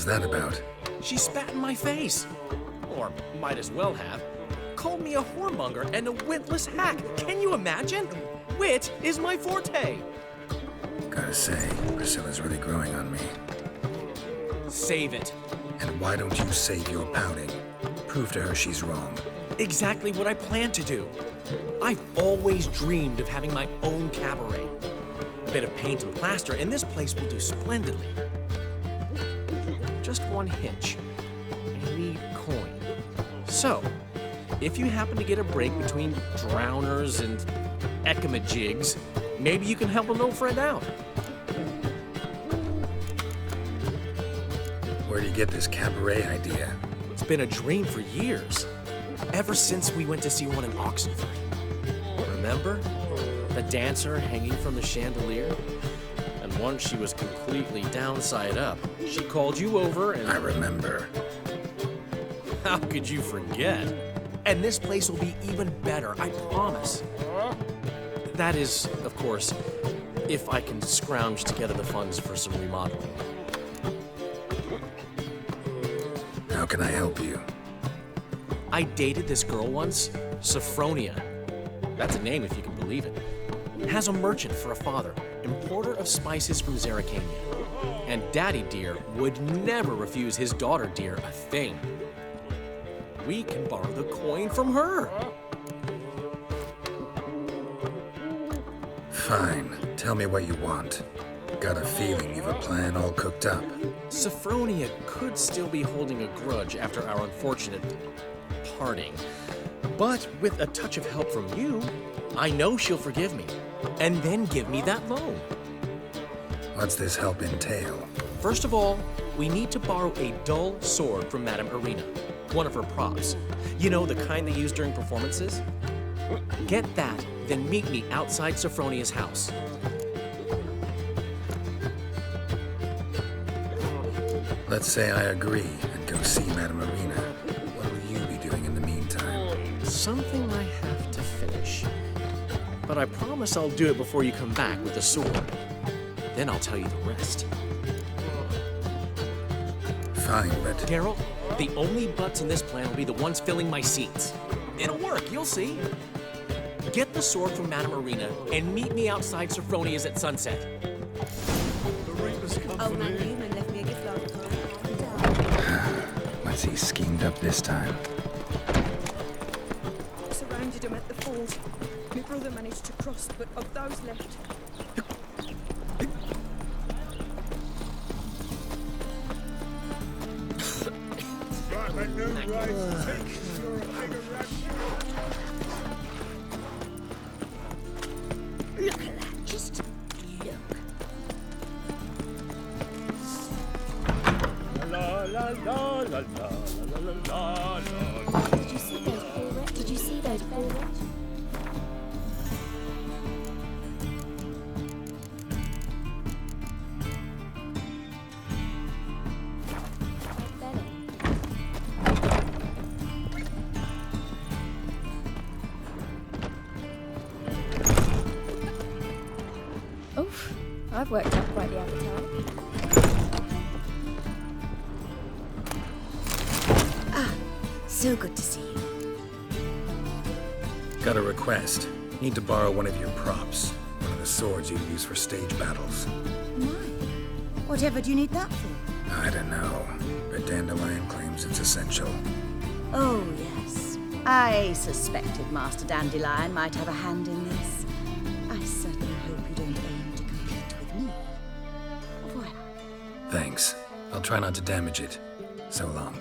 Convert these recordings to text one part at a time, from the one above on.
was that about? She spat in my face. Or might as well have. Called me a whoremonger and a witless hack. Can you imagine? Wit is my forte. Gotta say, Priscilla's really growing on me. Save it. And why don't you save your pouting? Prove to her she's wrong. Exactly what I plan to do. I've always dreamed of having my own cabaret. A bit of paint and plaster, and this place will do splendidly. Just one hitch. I need coin. So, if you happen to get a break between drowners and ecamajigs, maybe you can help an old friend out. Where do you get this cabaret idea? It's been a dream for years. Ever since we went to see one in Oxenford. Remember? The dancer hanging from the chandelier? And once she was completely downside up, she called you over and... I remember. How could you forget? And this place will be even better, I promise. That is, of course, if I can scrounge together the funds for some remodeling. How can I help you? I dated this girl once, Sophronia. That's a name if you can believe it. Has a merchant for a father, importer of spices from Zerrikania. And Daddy Dear would never refuse his daughter Dear a thing. We can borrow the coin from her. Fine. Tell me what you want. Got a feeling you've a plan all cooked up. Sophronia could still be holding a grudge after our unfortunate parting. But with a touch of help from you, I know she'll forgive me. And then give me that loan. What's this help entail? First of all, we need to borrow a dull sword from Madame Irina, one of her props. You know, the kind they use during performances? Get that, then meet me outside Sophronia's house. Let's say I agree and go see Madame Irina. What will you be doing in the meantime? Something I have to finish. But I promise I'll do it before you come back with the sword. Then I'll tell you the rest. Fine, but... Daryl, the only butts in this plan will be the ones filling my seats. It'll work, you'll see. Get the sword from Madame Irina and meet me outside Sophronia's at sunset. Old man Newman left me a gift last time. What's he schemed up this time? Surrounded him at the ford. My brother managed to cross, but of those left... Look at that, just look. La la la la la la la. Did you see those poor wretches? Did you see those poor wretches? Oof, I've worked up quite the appetite. So good to see you. Got a request. Need to borrow one of your props. One of the swords you use for stage battles. My, whatever do you need that for? I don't know, but Dandelion claims it's essential. Oh, yes. I suspected Master Dandelion might have a hand in this. I certainly hope you don't aim to compete with me. Voilà. Thanks. I'll try not to damage it. So long.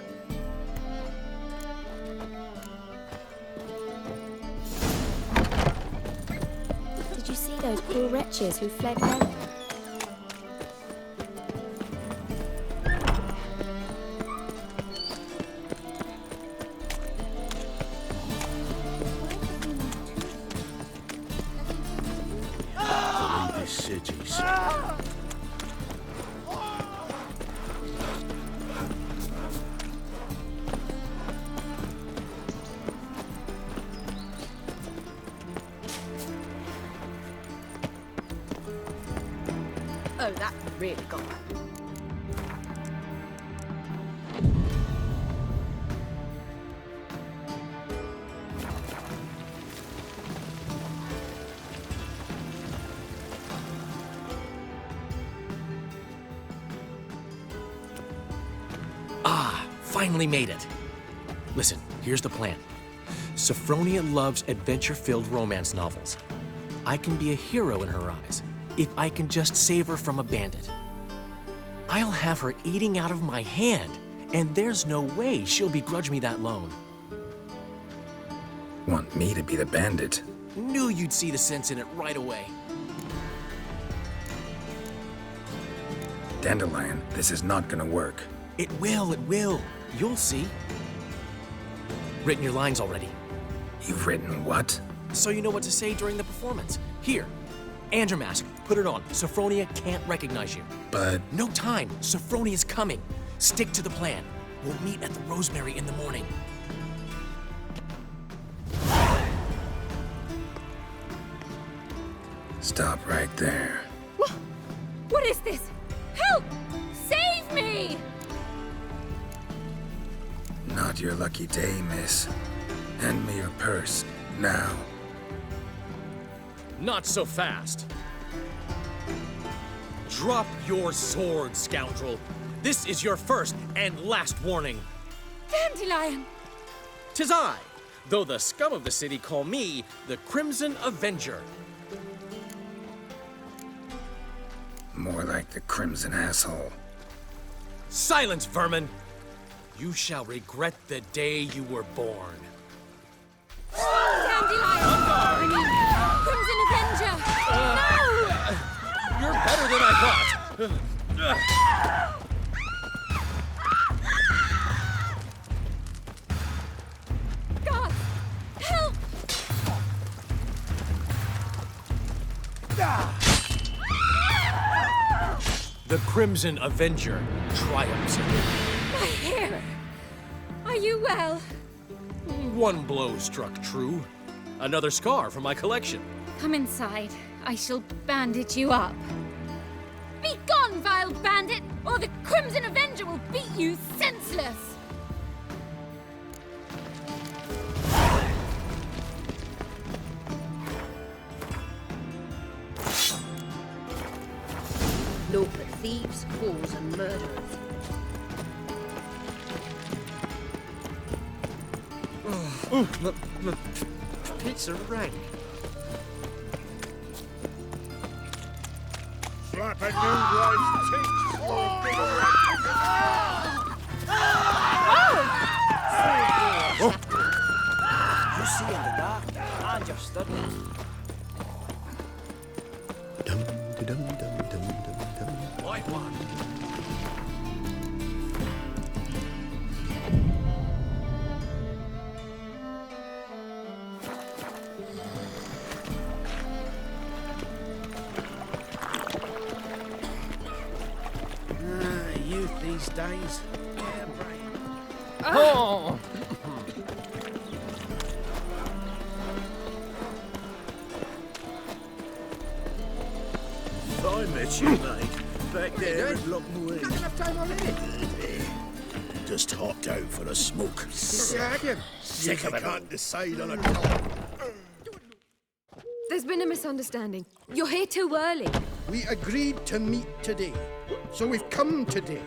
Did you see those poor wretches who fled home? Cities. Oh, that really got her. finally made it. Listen, here's the plan. Sophronia loves adventure-filled romance novels. I can be a hero in her eyes if I can just save her from a bandit. I'll have her eating out of my hand, and there's no way she'll begrudge me that loan. Want me to be the bandit? Knew you'd see the sense in it right away. Dandelion, this is not gonna work. It will, it will. You'll see. Written your lines already, You've written what? so you know what to say during the performance. Here, and your mask. Put it on. Sophronia can't recognize you. But No time. Sophronia's coming. Stick to the plan. We'll meet at the Rosemary in the morning. stop right there. What is this? Help! Save me! Not your lucky day, miss. Hand me your purse, now. Not so fast. Drop your sword, scoundrel. This is your first and last warning. Dandelion! 'Tis I, though the scum of the city call me the Crimson Avenger. More like the Crimson Asshole. Silence, vermin! You shall regret the day you were born. Dandelion! I mean, Crimson Avenger! No! You're better than I thought. God! Help! The Crimson Avenger triumphs. My hair! Are you well? One blow struck true. Another scar from my collection. Come inside. I shall bandage you up. Be gone, vile bandit, or the Crimson Avenger will beat you senseless! Naught but thieves, fools, and murderers. Pizza rank. Slap a new rice cheeks, my big You see in the dark, and you're studying. White one. Youth these days. Yeah, right. Oh! I met you, mate. Back there at Lockwood. Not enough time already. Just hopped out for a smoke. Sagging. Sick of it. Can't decide on a colour. There's been a misunderstanding. You're here too early. We agreed to meet today, so we've come today.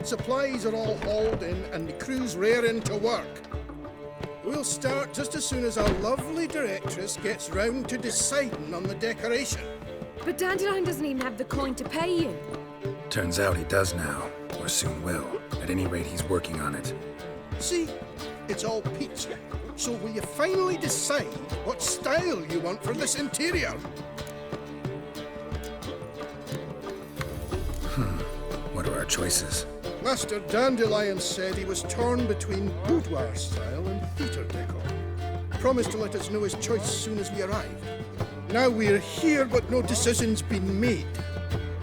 Supplies are all hauled in and the crew's raring to work. We'll start just as soon as our lovely directress gets round to deciding on the decoration. But Dandelion doesn't even have the coin to pay you. Turns out he does now, or soon will. At any rate, he's working on it. See, it's all peach. So will you finally decide what style you want for this interior? What are our choices? Master Dandelion said he was torn between boudoir style and theatre decor. Promised to let us know his choice as soon as we arrived. Now we're here, but no decision's been made.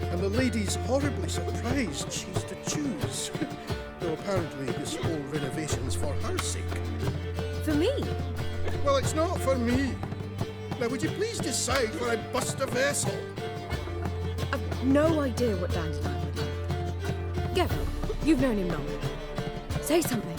And the lady's horribly surprised she's to choose. Though apparently this whole renovation's for her sake. For me? Well, it's not for me. Now, would you please decide where I bust a vessel? I've no idea what Dandelion would like. Gavin, you've known him longer. Say something.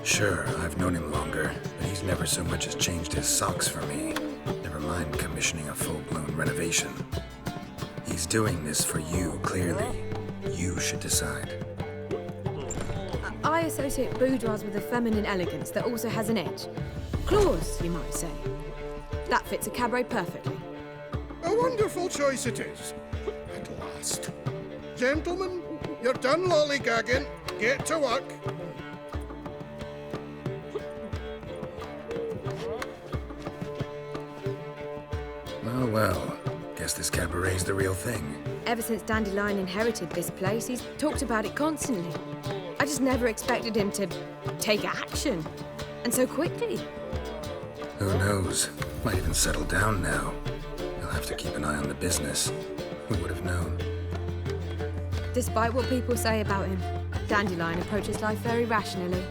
Sure, I've known him longer, but he's He's never so much as changed his socks for me. Never mind commissioning a full-blown renovation. He's doing this for you, clearly. You should decide. I associate boudoirs with a feminine elegance that also has an edge. Claws, you might say. That fits a cabaret perfectly. A wonderful choice it is. At last. Gentlemen, you're done lollygagging. Get to work. Oh well. Guess this cabaret's the real thing. Ever since Dandelion inherited this place, he's talked about it constantly. I just never expected him to take action. And so quickly. Who knows? Might even settle down now. You'll have to keep an eye on the business. Who would have known? Despite what people say about him, Dandelion approaches life very rationally.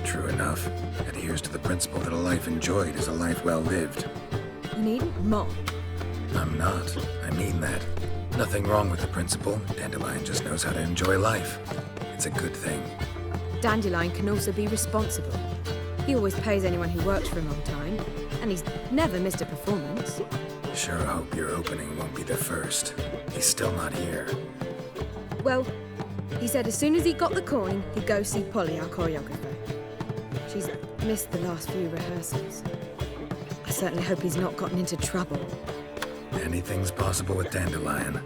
True enough. Adheres to the principle that a life enjoyed is a life well lived. You needn't mock. I'm not. I mean that. Nothing wrong with the principle. Dandelion just knows how to enjoy life. It's a good thing. Dandelion can also be responsible. He always pays anyone who works for him on time, and he's never missed a performance. Sure hope your opening won't be the first. He's still not here. Well, he said as soon as he got the coin, he'd go see Polly, our choreographer. She's missed the last few rehearsals. I certainly hope he's not gotten into trouble. Anything's possible with Dandelion.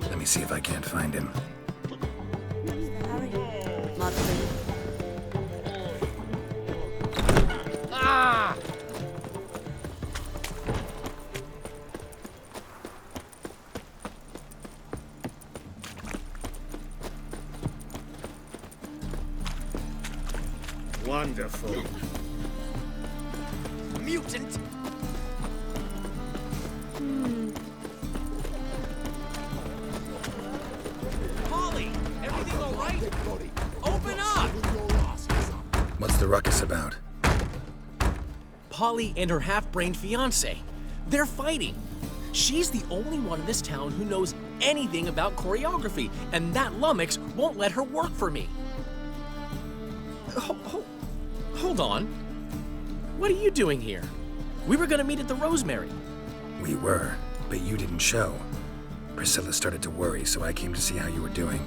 Let me see if I can't find him. Ah! Wonderful. Mutant! Polly! Everything all right? Open up! What's the ruckus about? Polly and her half-brained fiancé. They're fighting. She's the only one in this town who knows anything about choreography, and that lummox won't let her work for me. Hold on. What are you doing here? We were gonna meet at the Rosemary. We were, but you didn't show. Priscilla started to worry, so I came to see how you were doing.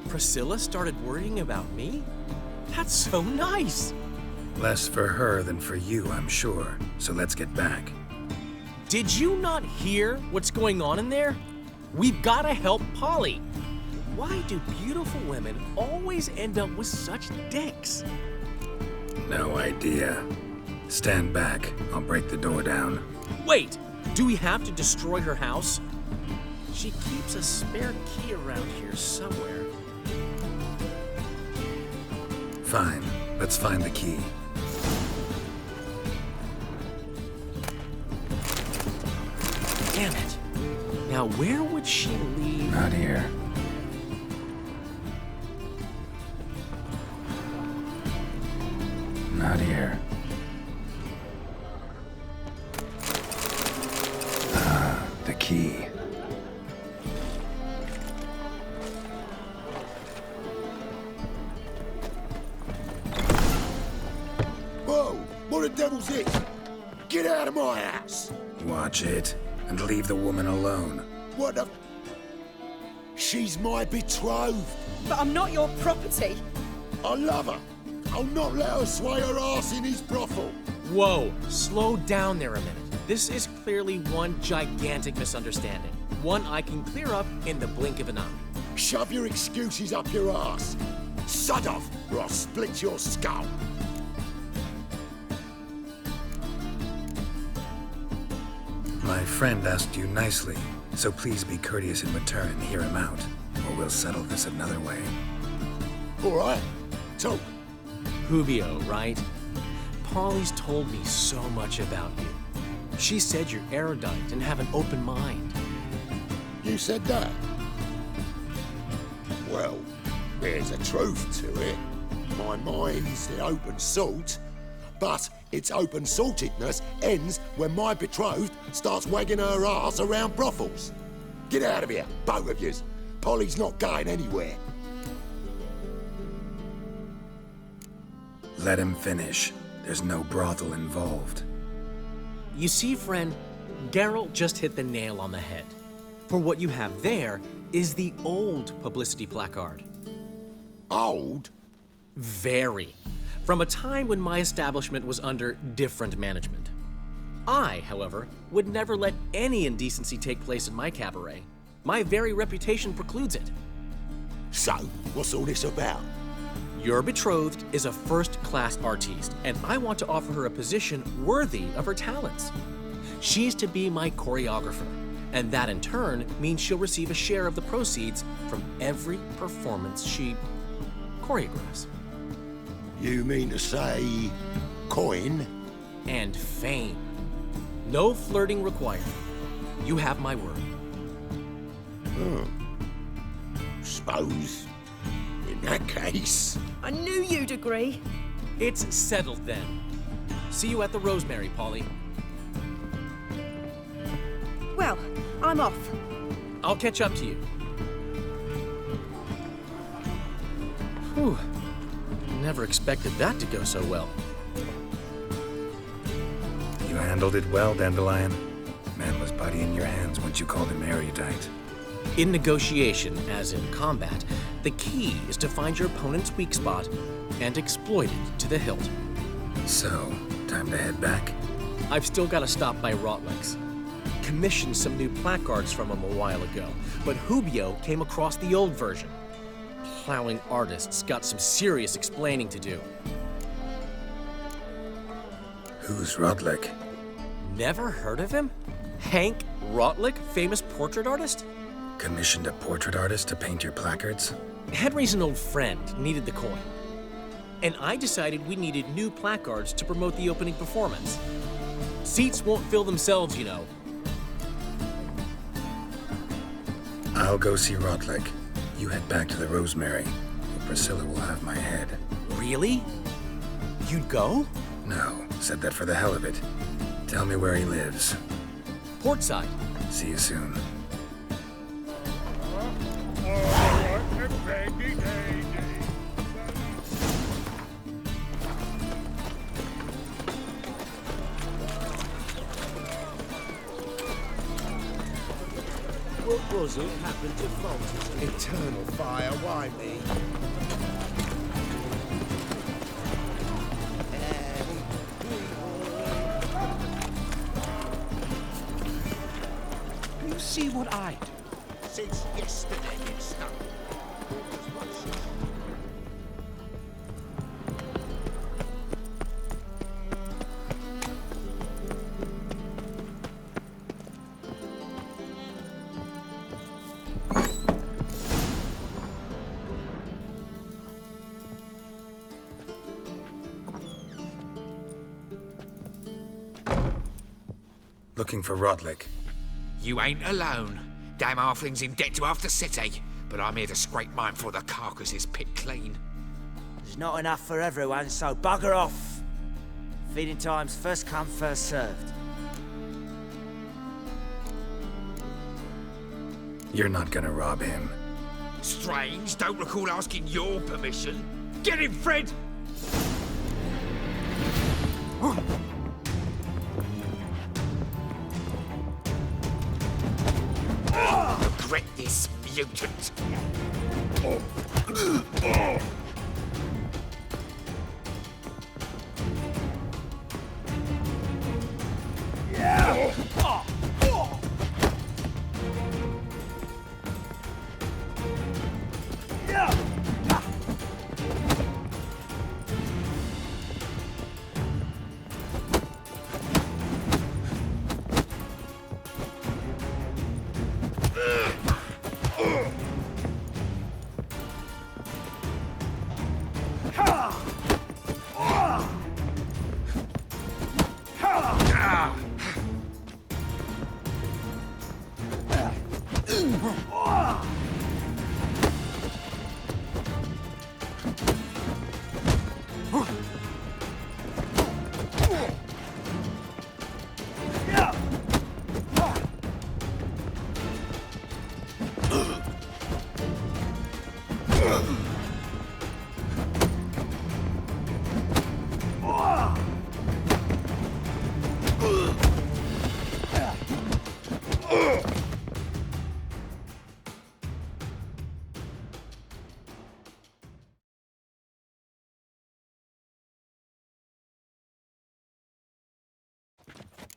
Priscilla started worrying about me? That's so nice. Less for her than for you, I'm sure. So let's get back. Did you not hear what's going on in there? We've gotta help Polly. Why do beautiful women always end up with such dicks? No idea. Stand back. I'll break the door down. Wait, do we have to destroy her house? She keeps a spare key around here somewhere. Fine. Let's find the key. Damn it. Now where would she leave? Not here. Not here. Ah, the key. Whoa! What the devil's it? Get out of my house! Watch it, and leave the woman alone. What the... She's my betrothed. But I'm not your property. I love her. I'll not let her sway her ass in his brothel. Whoa, slow down there a minute. This is clearly one gigantic misunderstanding. One I can clear up in the blink of an eye. Shove your excuses up your ass. Sod off, or I'll split your skull. My friend asked you nicely, so please be courteous in return and hear him out, or we'll settle this another way. All right, talk. Hubio, right? Polly's told me so much about you. She said you're erudite and have an open mind. You said that? Well, there's a truth to it. My mind's the open salt, but its open saltedness ends when my betrothed starts wagging her ass around brothels. Get out of here, both of yous. Polly's not going anywhere. Let him finish. There's no brothel involved. You see, friend, Geralt just hit the nail on the head. For what you have there is the old publicity placard. Old? Very. From a time when my establishment was under different management. I, however, would never let any indecency take place in my cabaret. My very reputation precludes it. So, what's all this about? Your betrothed is a first-class artiste, and I want to offer her a position worthy of her talents. She's to be my choreographer, and that in turn means she'll receive a share of the proceeds from every performance she choreographs. You mean to say... coin? And fame. No flirting required. You have my word. Suppose... in that case... I knew you'd agree. It's settled then. See you at the Rosemary, Polly. Well, I'm off. I'll catch up to you. Whew. Never expected that to go so well. You handled it well, Dandelion. Man was body in your hands once you called him erudite. In negotiation, as in combat, the key is to find your opponent's weak spot and exploit it to the hilt. So, time to head back? I've still got to stop by Rotlick's. Commissioned some new placards from him a while ago, but Hubio came across the old version. Plowing artists got some serious explaining to do. Who's Rotlick? Never heard of him? Hank Rotlick, famous portrait artist? Commissioned a portrait artist to paint your placards? Henry's an old friend, needed the coin. And I decided we needed new placards to promote the opening performance. Seats won't fill themselves, you know. I'll go see Rotlick. You head back to the Rosemary. Priscilla will have my head. Really? You'd go? No, said that for the hell of it. Tell me where he lives. Portside. See you soon. What was it happened to Fulton? Eternal fire, why me? You see what I do? Since yesterday it's stuck. Looking for Rotlick. You ain't alone. Damn halfling's in debt to half the city, but I'm here to scrape mine before the carcass is picked clean. There's not enough for everyone, so bugger off. Feeding time's first come, first served. You're not gonna rob him. Strange, don't recall asking your permission. Get him, Fred! Regret this, mutant.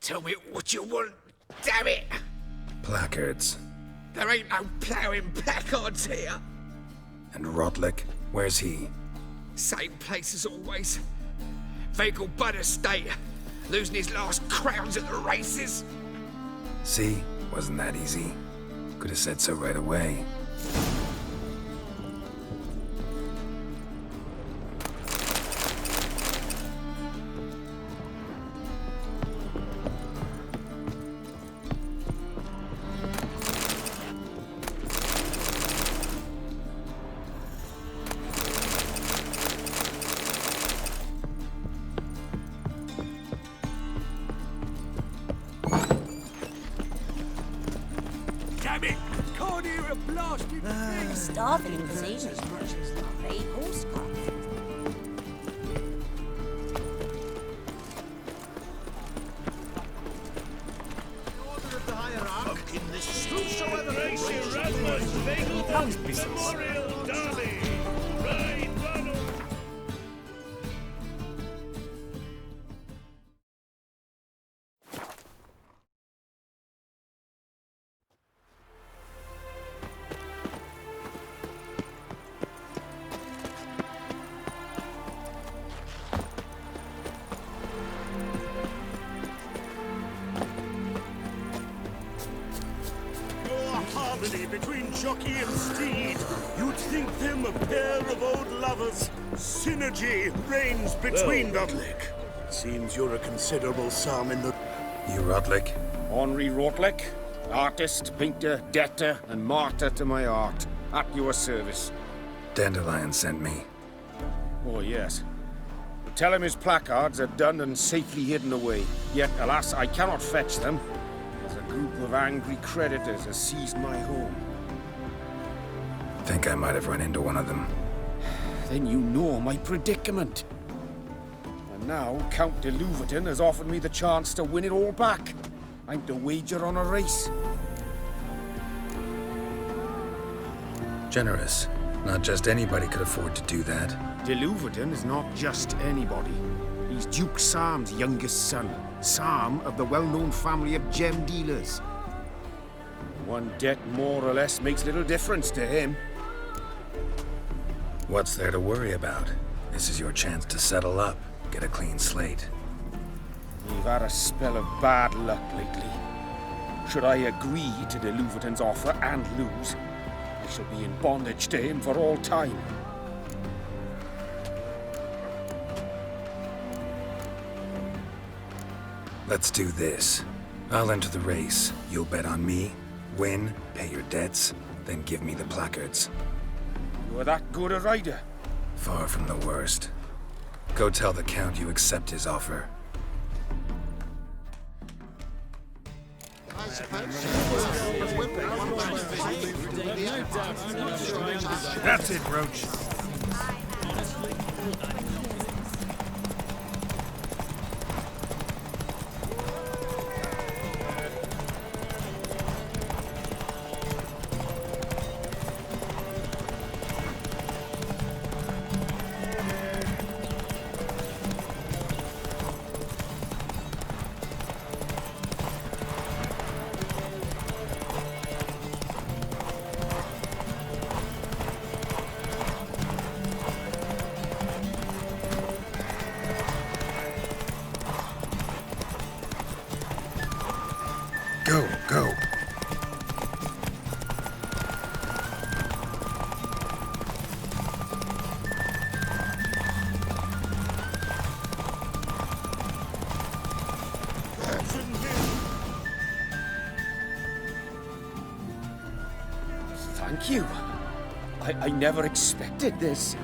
Tell me what you want, damn it! Placards. There ain't no ploughing placards here. And Rotlick, where's he? Same place as always. Vegal Bud Estate. Losing his last crowns at the races. See? Wasn't that easy? Could have said so right away. Damn it! Can't hear a blasted thing! Starving cuisine. Great horse cart. Harmony between jockey and steed. You'd think them a pair of old lovers. Synergy reigns between them. Rotlick, seems you're a considerable sum in the... You Rotlick? Henri Rotlick, artist, painter, debtor, and martyr to my art. At your service. Dandelion sent me. Oh, yes. Tell him his placards are done and safely hidden away. Yet, alas, I cannot fetch them. As a group of angry creditors has seized my home. Think I might have run into one of them. Then you know my predicament. And now Count de Louverton has offered me the chance to win it all back. I'm to wager on a race. Generous. Not just anybody could afford to do that. De Louverton is not just anybody. He's Duke Sam's youngest son. Sam of the well-known family of gem dealers. One debt more or less makes little difference to him. What's there to worry about? This is your chance to settle up, get a clean slate. We've had a spell of bad luck lately. Should I agree to de Louverton's offer and lose, I shall be in bondage to him for all time. Let's do this. I'll enter the race. You'll bet on me, win, pay your debts, then give me the placards. You're that good a rider? Far from the worst. Go tell the Count you accept his offer. That's it, Roach. Go, go. Thank you. I never expected this.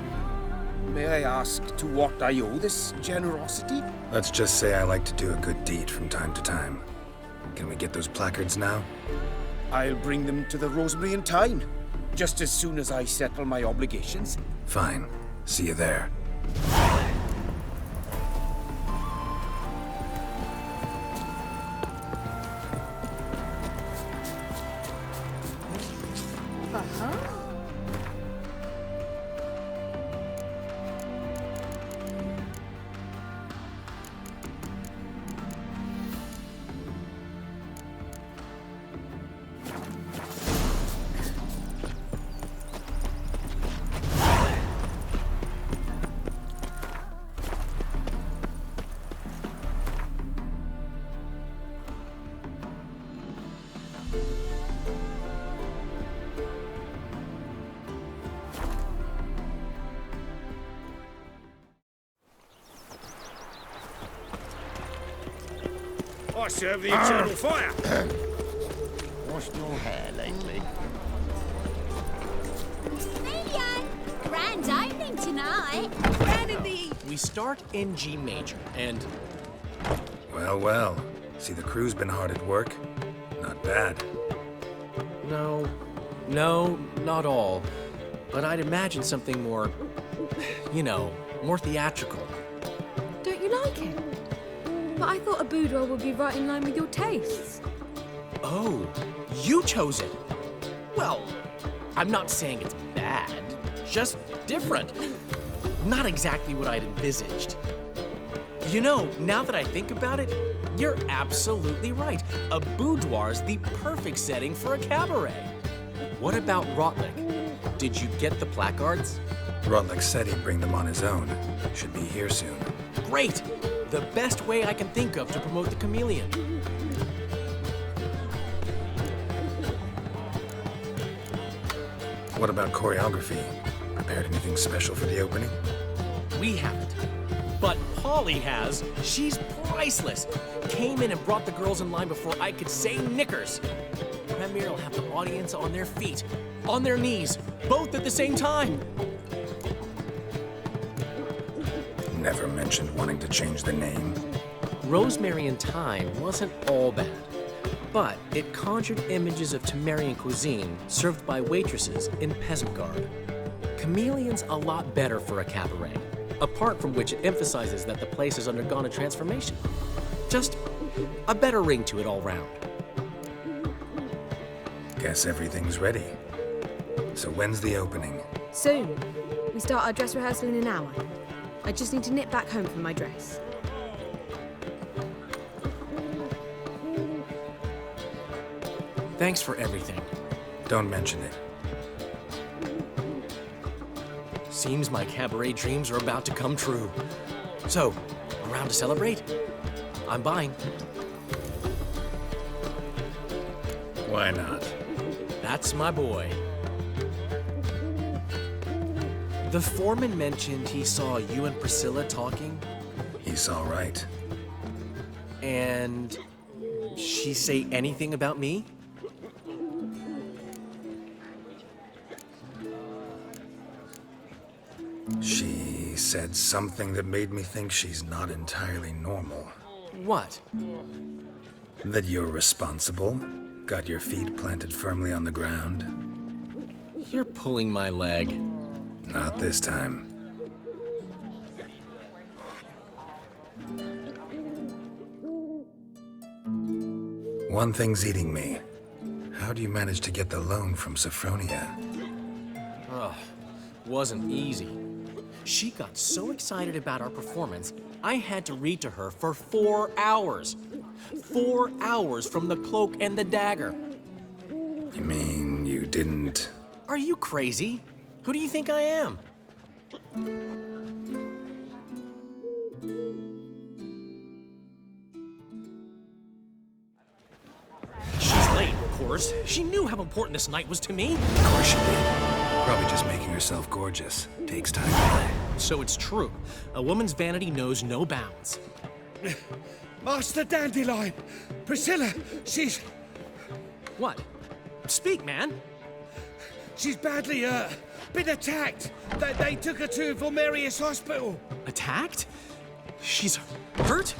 May I ask to what I owe this generosity? Let's just say I like to do a good deed from time to time. Can we get those placards now? I'll bring them to the Rosemary in time, just as soon as I settle my obligations. Fine. See you there. Uh-huh. I serve the eternal fire. Washed your hair lately? Fabian! Grand opening tonight. Grand indeed. We start in G major, and Well, well. See, the crew's been hard at work. Not bad. no, not all. But I'd imagine something more, more theatrical. Don't you like it? But I thought a boudoir would be right in line with your tastes. Oh, you chose it. Well, I'm not saying it's bad, just different. Not exactly what I'd envisaged. Now that I think about it, you're absolutely right. A boudoir's the perfect setting for a cabaret. What about Rotlick? Did you get the placards? Rotlick said he'd bring them on his own. Should be here soon. Great! The best way I can think of to promote the chameleon. What about choreography? Prepared anything special for the opening? We haven't. But Polly has. She's priceless. Came in and brought the girls in line before I could say knickers. Premier will have the audience on their feet, on their knees, both at the same time. Never mentioned wanting to change the name. Rosemary and Thyme wasn't all bad, but it conjured images of Temerian cuisine served by waitresses in peasant garb. Chameleon's a lot better for a cabaret, apart from which it emphasizes that the place has undergone a transformation. Just a better ring to it all round. Guess everything's ready. So when's the opening? Soon. We start our dress rehearsal in an hour. I just need to nip back home for my dress. Thanks for everything. Don't mention it. Seems my cabaret dreams are about to come true. So, around to celebrate? I'm buying. Why not? That's my boy. The foreman mentioned he saw you and Priscilla talking. He's all right. And she say anything about me? She said something that made me think she's not entirely normal. What? That you're responsible, got your feet planted firmly on the ground. You're pulling my leg. Not this time. One thing's eating me. How do you manage to get the loan from Sophronia? Ugh, wasn't easy. She got so excited about our performance, I had to read to her for 4 hours. 4 hours from the Cloak and the Dagger. You mean you didn't... Are you crazy? Who do you think I am? She's late, of course. She knew how important this night was to me. Of course she did. Probably just making herself gorgeous. Takes time. So it's true. A woman's vanity knows no bounds. Master Dandelion! Priscilla, she's... What? Speak, man. She's badly, been attacked. They took her to Vulmerius Hospital. Attacked? She's hurt?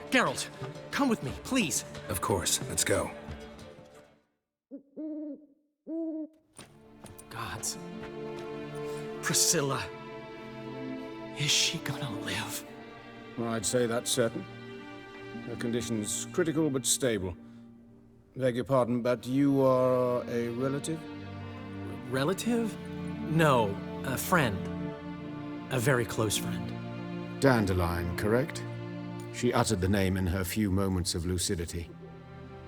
Geralt, come with me, please. Of course. Let's go. Gods. Priscilla. Is she gonna live? I'd say that's certain. Her condition's critical but stable. Beg your pardon, but you are a relative? Relative? No, a friend. A very close friend. Dandelion, correct? She uttered the name in her few moments of lucidity.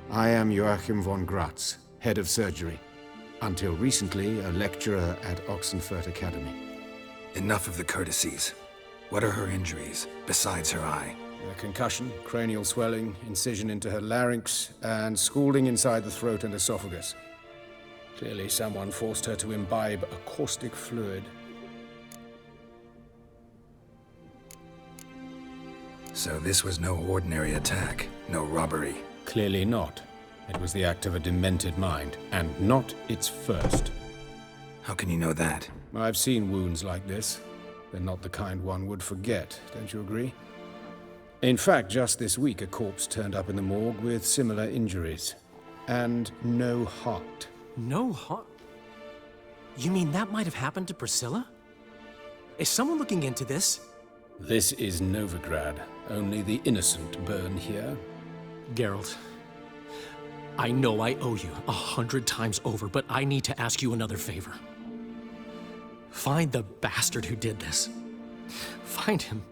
I am Joachim von Gratz, head of surgery. Until recently, a lecturer at Oxenfurt Academy. Enough of the courtesies. What are her injuries, besides her eye? A concussion, cranial swelling, incision into her larynx, and scalding inside the throat and esophagus. Clearly someone forced her to imbibe a caustic fluid. So this was no ordinary attack, no robbery. Clearly not. It was the act of a demented mind, and not its first. How can you know that? I've seen wounds like this. They're not the kind one would forget, don't you agree? In fact, just this week a corpse turned up in the morgue with similar injuries. And no heart. No heart? You mean that might have happened to Priscilla? Is someone looking into this? This is Novigrad. Only the innocent burn here. Geralt, I know I owe you 100 times over, but I need to ask you another favor. Find the bastard who did this. Find him.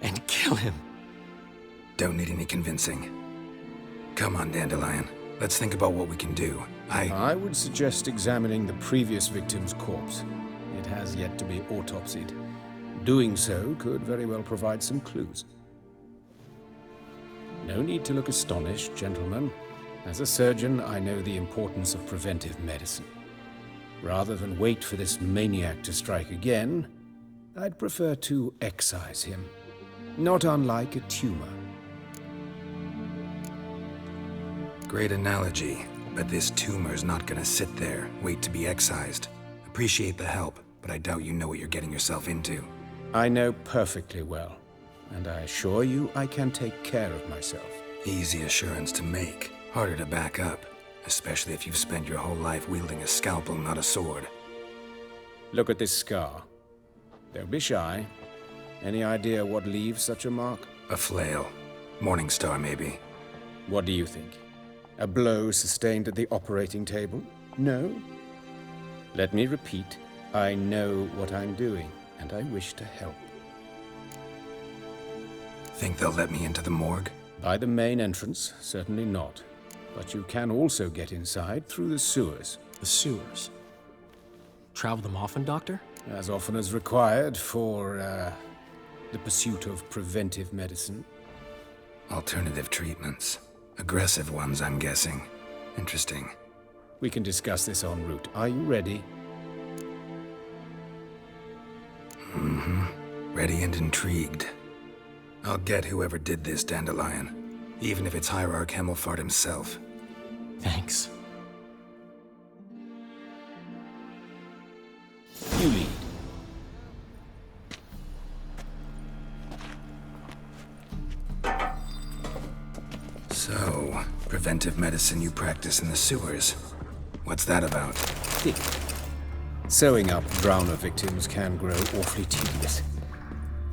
And kill him. Don't need any convincing. Come on, Dandelion. Let's think about what we can do. I would suggest examining the previous victim's corpse. It has yet to be autopsied. Doing so could very well provide some clues. No need to look astonished, gentlemen. As a surgeon, I know the importance of preventive medicine. Rather than wait for this maniac to strike again, I'd prefer to excise him. Not unlike a tumor. Great analogy, but this tumor's not gonna sit there, wait to be excised. Appreciate the help, but I doubt you know what you're getting yourself into. I know perfectly well, and I assure you I can take care of myself. Easy assurance to make, harder to back up, especially if you've spent your whole life wielding a scalpel, not a sword. Look at this scar. Don't be shy. Any idea what leaves such a mark? A flail. Morningstar, maybe. What do you think? A blow sustained at the operating table? No? Let me repeat. I know what I'm doing, and I wish to help. Think they'll let me into the morgue? By the main entrance, certainly not. But you can also get inside through the sewers. The sewers? Travel them often, Doctor? As often as required for, the pursuit of preventive medicine. Alternative treatments. Aggressive ones, I'm guessing. Interesting. We can discuss this en route. Are you ready? Mm-hmm. Ready and intrigued. I'll get whoever did this, Dandelion. Even if it's Hierarch Hemmelfart himself. Thanks. You lead. So, preventive medicine you practice in the sewers. What's that about? Think. Sewing up drowner victims can grow awfully tedious.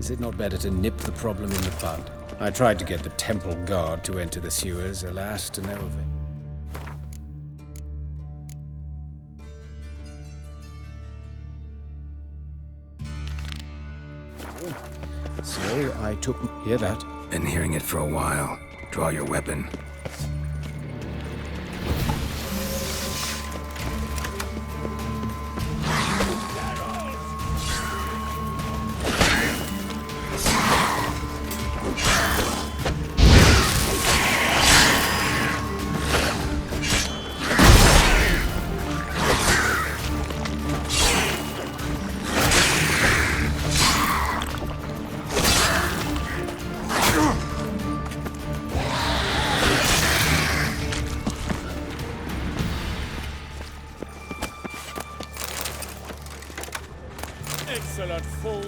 Is it not better to nip the problem in the bud? I tried to get the temple guard to enter the sewers, alas, to no avail. So I took... Hear that? Been hearing it for a while. Draw your weapon. Excellent fool!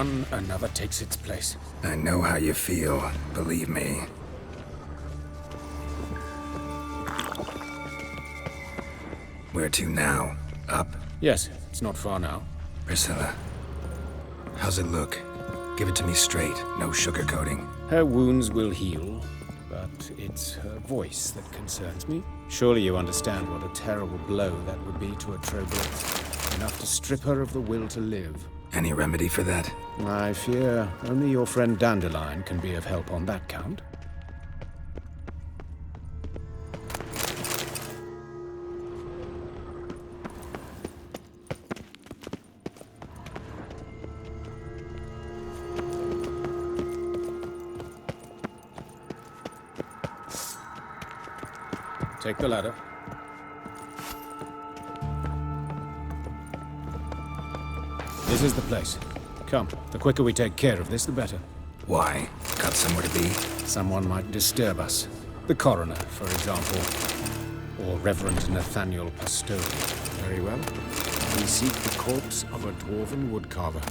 one, another takes its place. I know how you feel, believe me. Where to now? Up? Yes, it's not far now. Priscilla, how's it look? Give it to me straight, no sugarcoating. Her wounds will heal, but it's her voice that concerns me. Surely you understand what a terrible blow that would be to a traitoress. Enough to strip her of the will to live. Any remedy for that? I fear only your friend Dandelion can be of help on that count. Take the ladder. This is the place. Come, the quicker we take care of this, the better. Why? Got somewhere to be? Someone might disturb us. The coroner, for example. Or Reverend Nathaniel Pastore. Very well. We seek the corpse of a dwarven woodcarver.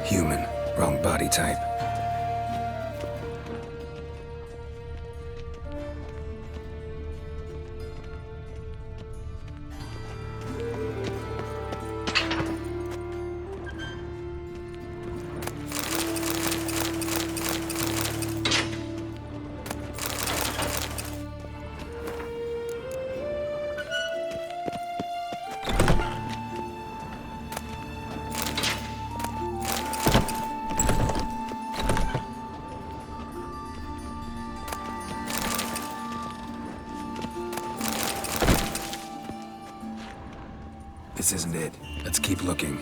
Human. Wrong body type. This isn't it. Let's keep looking.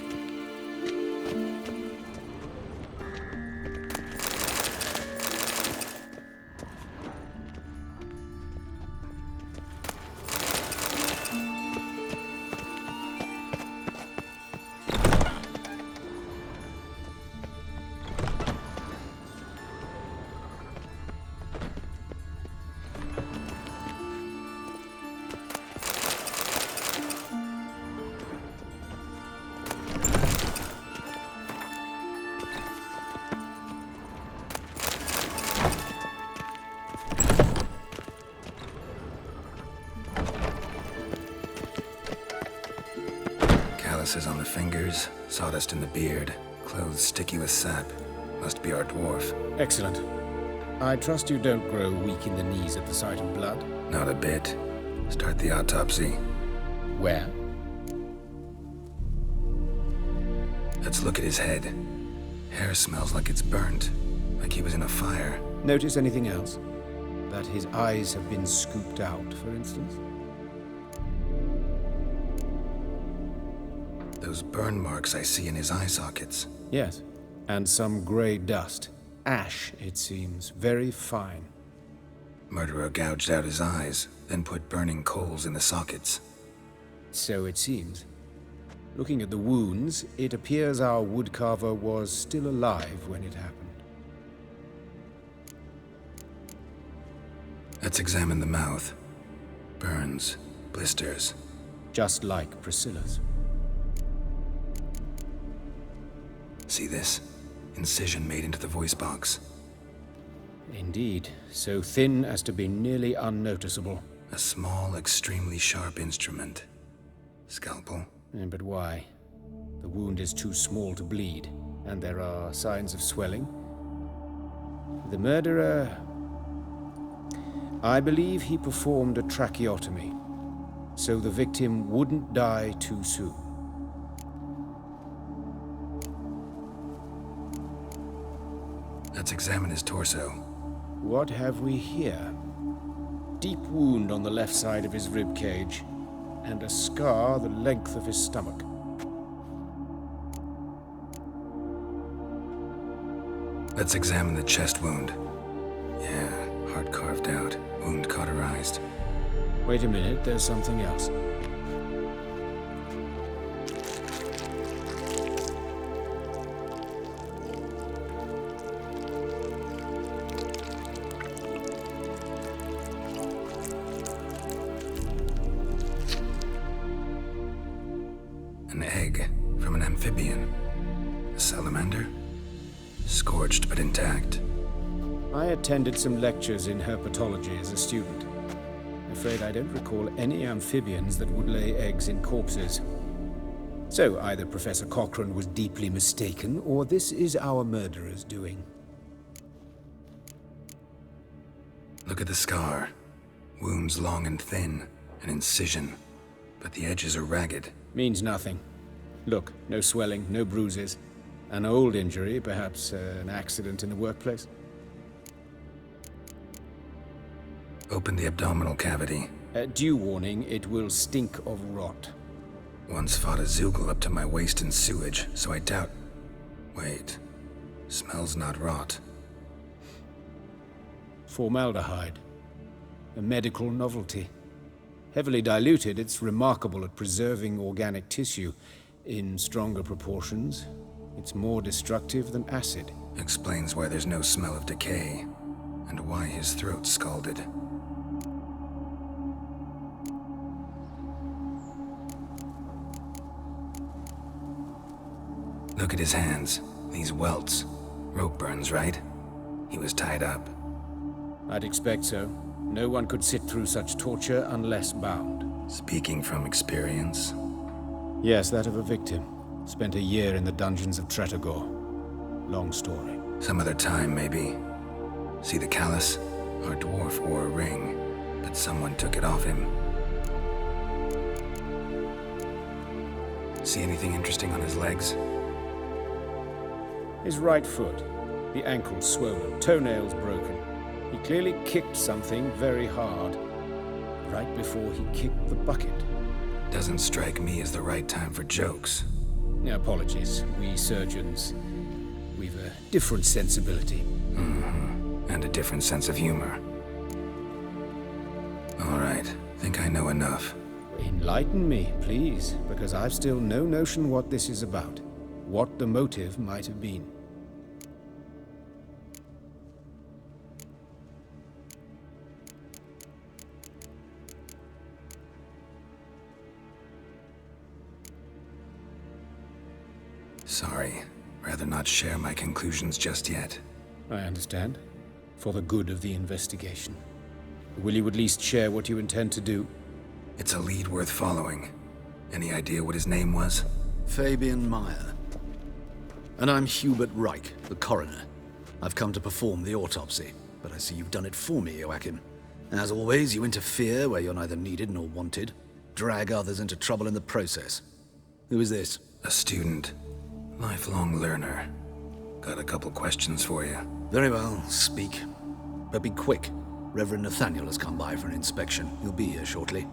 Calluses on the fingers, sawdust in the beard, clothes sticky with sap. Must be our dwarf. Excellent. I trust you don't grow weak in the knees at the sight of blood. Not a bit. Start the autopsy. Where? Let's look at his head. Hair smells like it's burnt, like he was in a fire. Notice anything else? That his eyes have been scooped out, for instance? Those burn marks I see in his eye sockets. Yes, and some grey dust. Ash, it seems. Very fine. Murderer gouged out his eyes, then put burning coals in the sockets. So it seems. Looking at the wounds, it appears our woodcarver was still alive when it happened. Let's examine the mouth. Burns, blisters. Just like Priscilla's. See this? Incision made into the voice box. Indeed, so thin as to be nearly unnoticeable. A small, extremely sharp instrument. Scalpel? But why? The wound is too small to bleed, and there are signs of swelling. The murderer... I believe he performed a tracheotomy, so the victim wouldn't die too soon. Let's examine his torso. What have we here? Deep wound on the left side of his rib cage, and a scar the length of his stomach. Let's examine the chest wound. Yeah, heart carved out, wound cauterized. Wait a minute, there's something else. amphibian. A salamander? Scorched but intact. I attended some lectures in herpetology as a student. Afraid I don't recall any amphibians that would lay eggs in corpses. So either Professor Cochrane was deeply mistaken, or this is our murderer's doing. Look at the scar. Wounds long and thin, an incision. But the edges are ragged. Means nothing. Look, no swelling, no bruises. An old injury, perhaps an accident in the workplace. Open the abdominal cavity. Due warning, it will stink of rot. Once fought a Zoogle up to my waist in sewage, so I doubt... Wait. Smells not rot. Formaldehyde. A medical novelty. Heavily diluted, it's remarkable at preserving organic tissue. In stronger proportions, it's more destructive than acid. Explains why there's no smell of decay, and why his throat's scalded. Look at his hands. These welts. Rope burns, right? He was tied up. I'd expect so. No one could sit through such torture unless bound. Speaking from experience? Yes, that of a victim. Spent a year in the dungeons of Tretogor. Long story. Some other time, maybe. See the callus? Our dwarf wore a ring, but someone took it off him. See anything interesting on his legs? His right foot. The ankle swollen, toenails broken. He clearly kicked something very hard, right before he kicked the bucket. Doesn't strike me as the right time for jokes. Apologies. We surgeons, we've a different sensibility. Mm-hmm. And a different sense of humor. All right. Think I know enough. Enlighten me, please, because I've still no notion what this is about. What the motive might have been. Sorry. Rather not share my conclusions just yet. I understand. For the good of the investigation. Will you at least share what you intend to do? It's a lead worth following. Any idea what his name was? Fabian Meyer. And I'm Hubert Reich, the coroner. I've come to perform the autopsy, but I see you've done it for me, Joachim. As always, you interfere where you're neither needed nor wanted. Drag others into trouble in the process. Who is this? A student. Lifelong learner. Got a couple questions for you. Very well, speak. But be quick. Reverend Nathaniel has come by for an inspection. He'll be here shortly.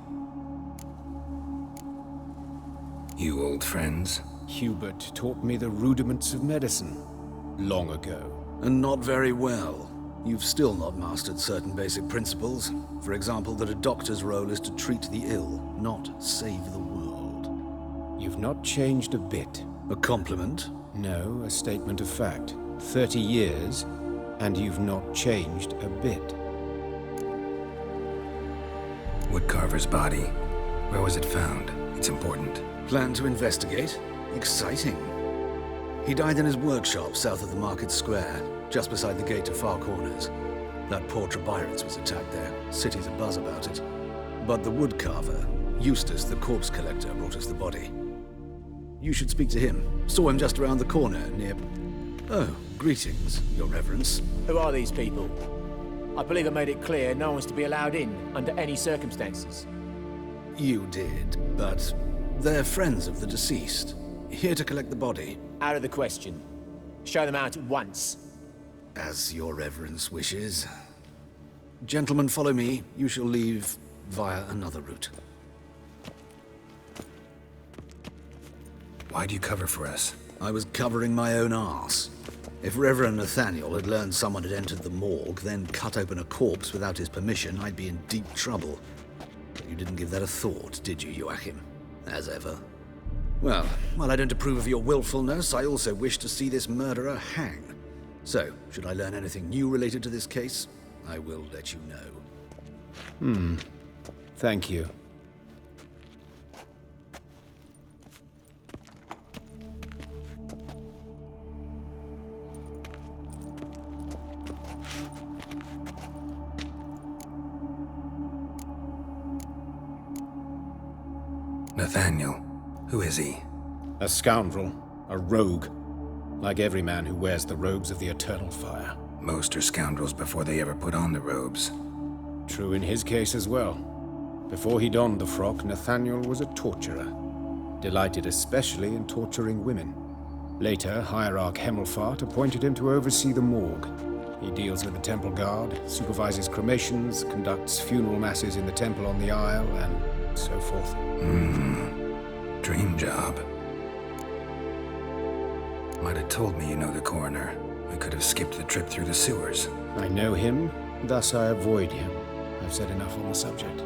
You old friends? Hubert taught me the rudiments of medicine. Long ago. And not very well. You've still not mastered certain basic principles. For example, that a doctor's role is to treat the ill, not save the world. You've not changed a bit. A compliment? No, a statement of fact. 30 years, and you've not changed a bit. Woodcarver's body. Where was it found? It's important. Plan to investigate? Exciting. He died in his workshop south of the market square, just beside the gate to Far Corners. That poor Trebirans was attacked there. City's abuzz about it. But the woodcarver, Eustace the corpse collector, brought us the body. You should speak to him. Saw him just around the corner near... Oh, greetings, your reverence. Who are these people? I believe I made it clear no one's to be allowed in under any circumstances. You did, but they're friends of the deceased. Here to collect the body. Out of the question. Show them out at once. As your reverence wishes. Gentlemen, follow me. You shall leave via another route. Why do you cover for us? I was covering my own arse. If Reverend Nathaniel had learned someone had entered the morgue, then cut open a corpse without his permission, I'd be in deep trouble. You didn't give that a thought, did you, Joachim? As ever. Well, while I don't approve of your willfulness, I also wish to see this murderer hang. So, should I learn anything new related to this case, I will let you know. Thank you. Nathaniel. Who is he? A scoundrel. A rogue. Like every man who wears the robes of the Eternal Fire. Most are scoundrels before they ever put on the robes. True in his case as well. Before he donned the frock, Nathaniel was a torturer. Delighted especially in torturing women. Later, Hierarch Hemmelfart appointed him to oversee the morgue. He deals with the temple guard, supervises cremations, conducts funeral masses in the temple on the Isle, and so forth. Dream job. Might have told me you know the coroner. We could have skipped the trip through the sewers. I know him, thus I avoid him. I've said enough on the subject.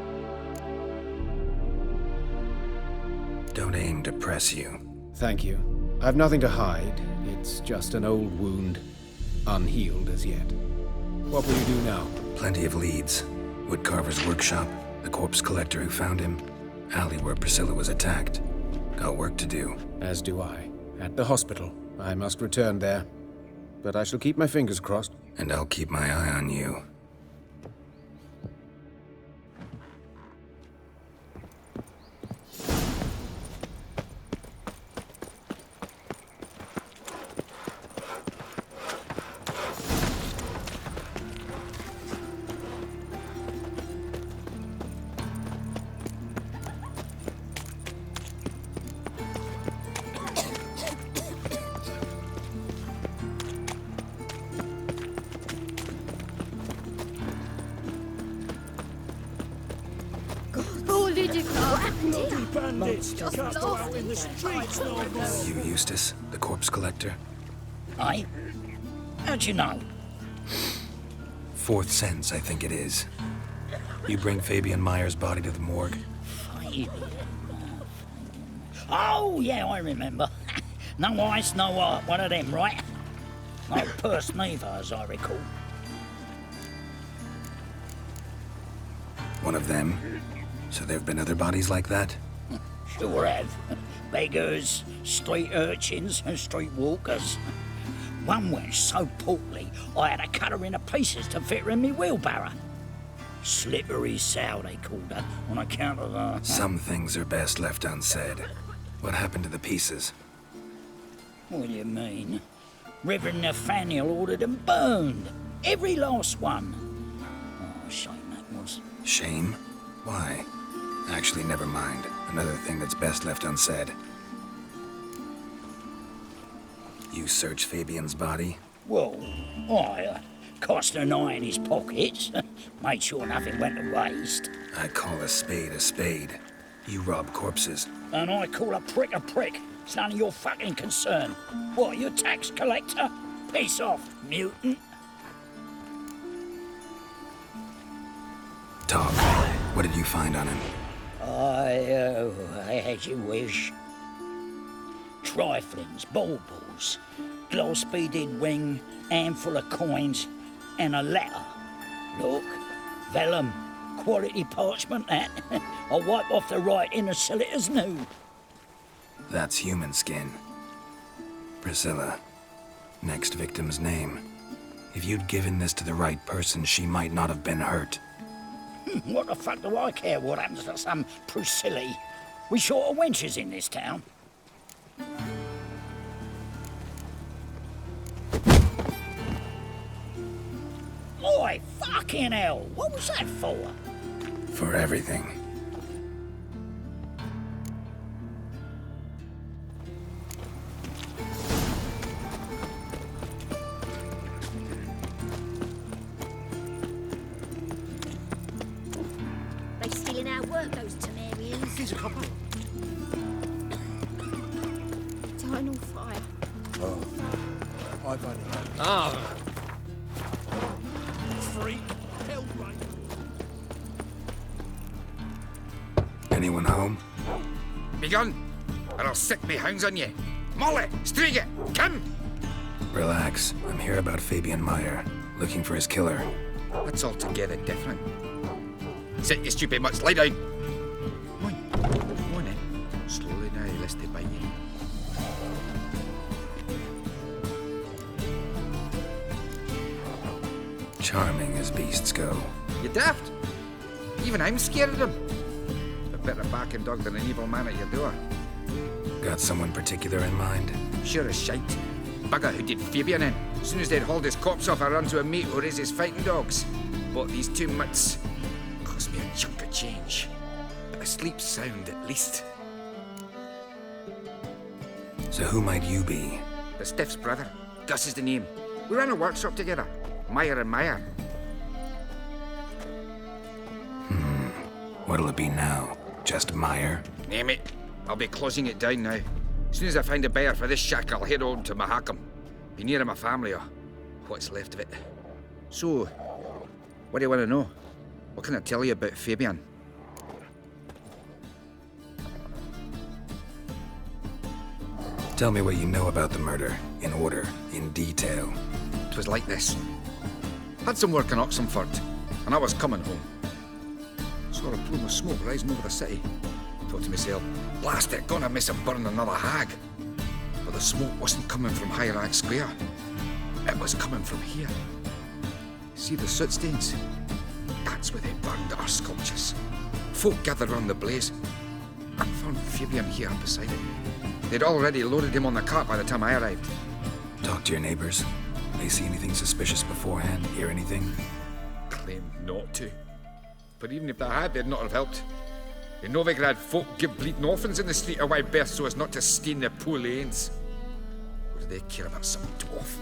Don't aim to press you. Thank you. I've nothing to hide. It's just an old wound, unhealed as yet. What will you do now? Plenty of leads. Woodcarver's workshop, the corpse collector who found him, alley where Priscilla was attacked. Got work to do. As do I. At the hospital. I must return there. But I shall keep my fingers crossed. And I'll keep my eye on you. You Eustace, the corpse collector? Aye? How'd you know? Fourth sense, I think it is. You bring Fabian Meyer's body to the morgue? Oh, yeah, I remember. No eyes, no heart, one of them, right? No purse neither, as I recall. One of them? So there've been other bodies like that? Sure have. Beggars, street urchins, and street walkers. One went so portly, I had to cut her into pieces to fit her in me wheelbarrow. Slippery sow, they called her, on account of her. Some things are best left unsaid. What happened to the pieces? What do you mean? Reverend Nathaniel ordered them burned. Every last one. Oh, shame that was. Shame? Why? Actually, never mind. Another thing that's best left unsaid. You searched Fabian's body? Well, I cast an eye in his pockets. Made sure nothing went to waste. I call a spade a spade. You rob corpses. And I call a prick a prick. It's none of your fucking concern. What, you tax collector? Piss off, mutant. Talk. What did you find on him? As you wish. Triflings, baubles, gloss-beaded ring, handful of coins, and a letter. Look, vellum, quality parchment, that. I'll wipe off the writing as sell it as new. That's human skin. Priscilla. Next victim's name. If you'd given this to the right person, she might not have been hurt. What the fuck do I care what happens to some Priscilla? We short of wenches in this town. Oi, fucking hell! What was that for? For everything. They stealing our work, those Temerians. Here's a couple. Eternal fire. Oh. I've only had it. Ah. Freak. Hellrain. Anyone home? Begone, or I'll set me hounds on you. Molly, Striga, come! Relax. I'm here about Fabian Meyer, looking for his killer. That's altogether different. Sit your stupid mutts, lie down. Come on then. Slowly now, lest they bite you. Charming as beasts go. You daft. Even I'm scared of them. better backing dog than an evil man at your door. Got someone particular in mind? Sure as shite. Bugger who did Fabian in. As soon as they'd hauled his corpse off, I ran to a mate who raises fighting dogs. Bought these 2 mutts. Cost me a chunk of change. But I sleep sound at least. So who might you be? The Stiff's brother. Gus is the name. We ran a workshop together. Meyer and Meyer. What'll it be now? Just Meyer? Name it. I'll be closing it down now. As soon as I find a buyer for this shack, I'll head on to Mahakam. Be near my family or what's left of it. So, what do you want to know? What can I tell you about Fabian? Tell me what you know about the murder, in order, in detail. It was like this. Had some work in Oxenford, and I was coming home. Saw a plume of smoke rising over the city. Thought to myself, blast it, gonna miss him burn another hag. But the smoke wasn't coming from Hierarch Square. It was coming from here. See the soot stains? That's where they burned our sculptures. Folk gathered round the blaze. I found Fabian here beside it. They'd already loaded him on the cart by the time I arrived. Talk to your neighbors. They see anything suspicious beforehand? Hear anything? Claimed not to. But even if they had, they'd not have helped. In Novigrad, folk give bleeding orphans in the street a wide berth so as not to stain their poor lanes. What do they care about some dwarf?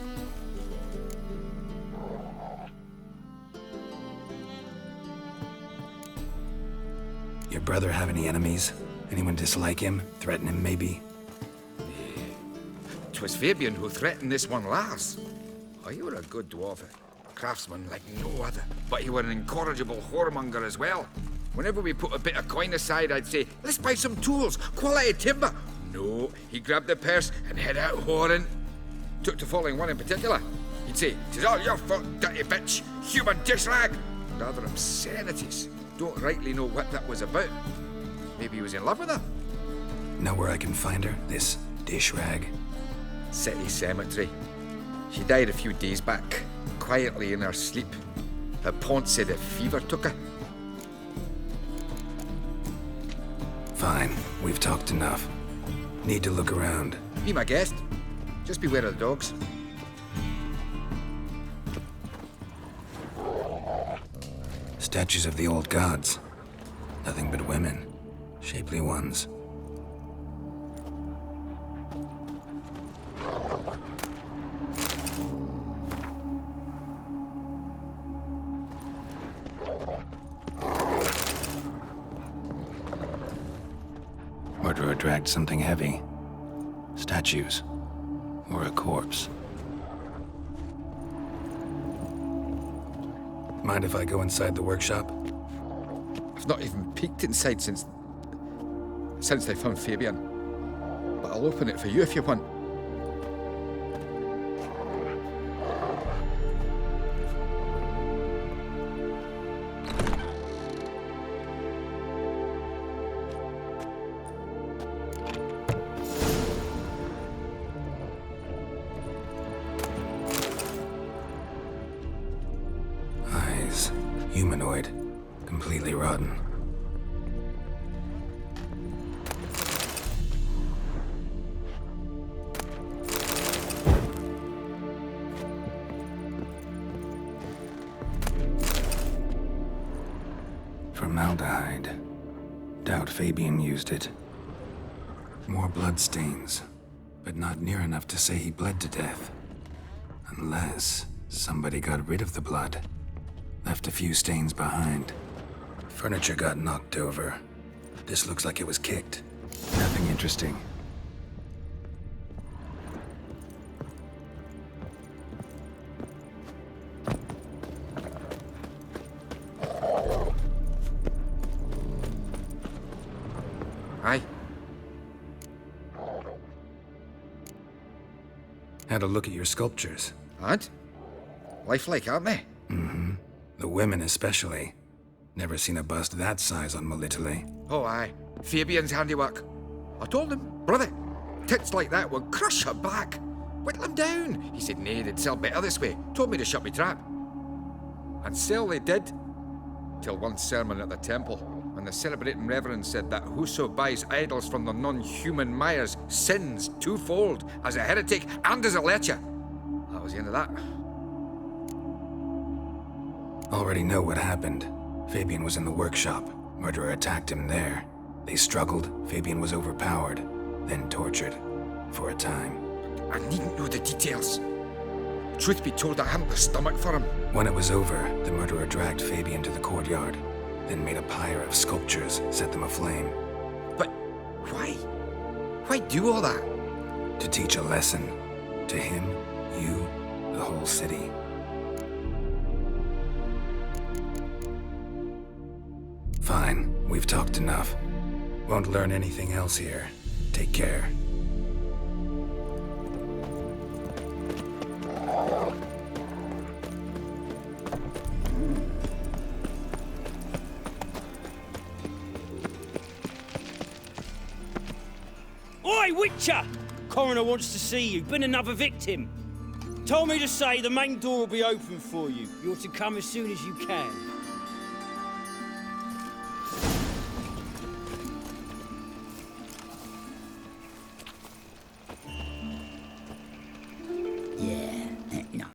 Your brother have any enemies? Anyone dislike him? Threaten him, maybe? 'Twas Fabian who threatened this one last. Oh, you were a good dwarf, a craftsman like no other. But you were an incorrigible whoremonger as well. Whenever we put a bit of coin aside, I'd say, let's buy some tools, quality timber. No, he grabbed the purse and head out whoring. Took to following one in particular. He'd say, 'tis all your fault, dirty bitch, human dish rag. And other obscenities. Don't rightly know what that was about. Maybe he was in love with her. Know where I can find her, this dish rag? City cemetery. She died a few days back, quietly in her sleep. Her pont said a fever took her. Fine, we've talked enough. Need to look around. Be my guest. Just beware of the dogs. Statues of the old gods. Nothing but women. Shapely ones. Murderer dragged something heavy. Statues. Or a corpse. Mind if I go inside the workshop? I've not even peeked inside since they found Fabian. But I'll open it for you if you want. Eyes. Humanoid. Completely rotten. Formaldehyde. Doubt Fabian used it. More bloodstains, but not near enough to say he bled to death. Unless somebody got rid of the blood. Left a few stains behind. Furniture got knocked over. This looks like it was kicked. Nothing interesting. Aye. Had a look at your sculptures. And? Lifelike, aren't they? Mm-hmm. The women especially. Never seen a bust that size on Melitele. Oh, aye. Fabian's handiwork. I told him, brother, tits like that would crush her back. Whittle him down. He said, nay, they'd sell better this way. Told me to shut me trap. And sell they did. Till one sermon at the temple. And the celebrating reverend said that whoso buys idols from the non-human Myers sins twofold, as a heretic and as a lecher. That was the end of that. Already know what happened. Fabian was in the workshop. Murderer attacked him there. They struggled. Fabian was overpowered, then tortured. For a time. I needn't know the details. Truth be told, I hadn't the stomach for him. When it was over, the murderer dragged Fabian to the courtyard, then made a pyre of sculptures, set them aflame. But why? Why do all that? To teach a lesson. To him, you, the whole city. Fine, we've talked enough. Won't learn anything else here. Take care. Oi, Witcher! Coroner wants to see you. Been another victim. Told me to say the main door will be open for you. You're to come as soon as you can.